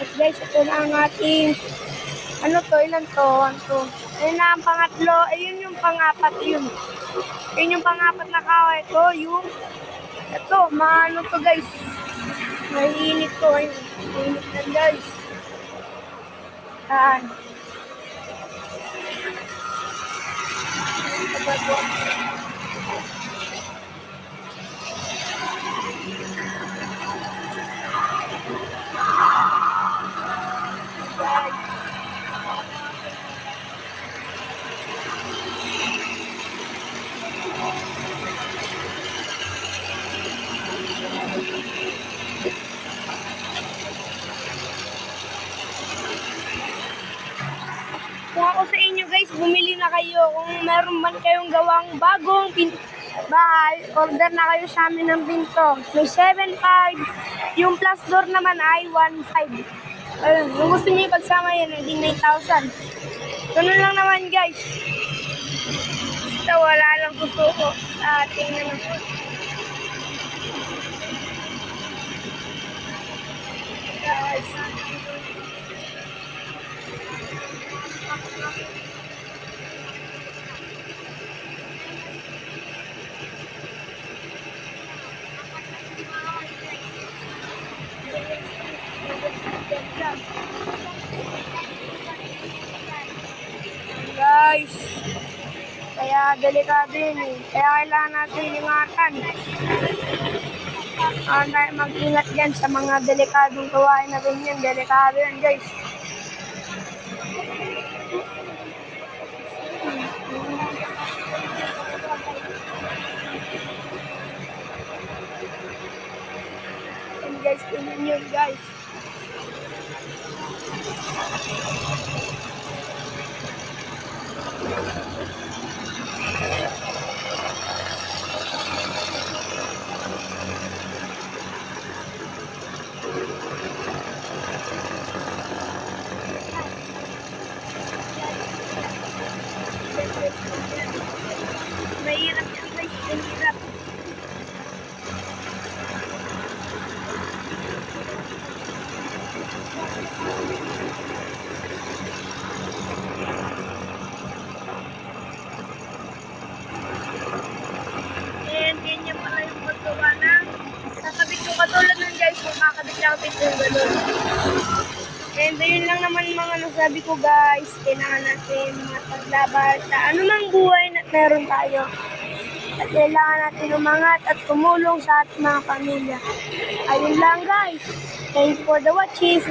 At guys, ito na ang ating, ano to, ilan to? 1, 2. Ayun na ang pangatlo, ayun yung pangapat yun. Ayun yung pangapat na kaway ko, yung, ito, maano to guys. Mainit to, ayun. Mainit na guys. Yan. Kung ako sa inyo guys, bumili na kayo. Kung meron man kayong gawang bagong bahay, order na kayo sa amin ng pinto. May 7.5. Yung plus door naman ay 1.5. Ayun, kung gusto niyo ipagsama yan, hindi 9,000. Ganun lang naman guys. Basta wala lang gusto ko sa ating ano. Guys. Guys, kaya delikado yun eh. Kaya kailangan natin ingatan. Tayo mag-ingat dyan sa mga delikadong gawain na ganyan. Delikado yan guys. And guys, tingnan yun guys. Mahirap yan guys, mahirap. And ganyan pala yung paggawa ng sasabit ko katulad nun guys, kung kakabit lang kapit yung gano'n. And ayun lang naman mga nasabi ko guys, kailangan natin mapaglaban sa anumang buhay na meron tayo. At kailangan natin umangat at tumulong sa ating mga pamilya. Ayun lang guys. Thank you for the watching.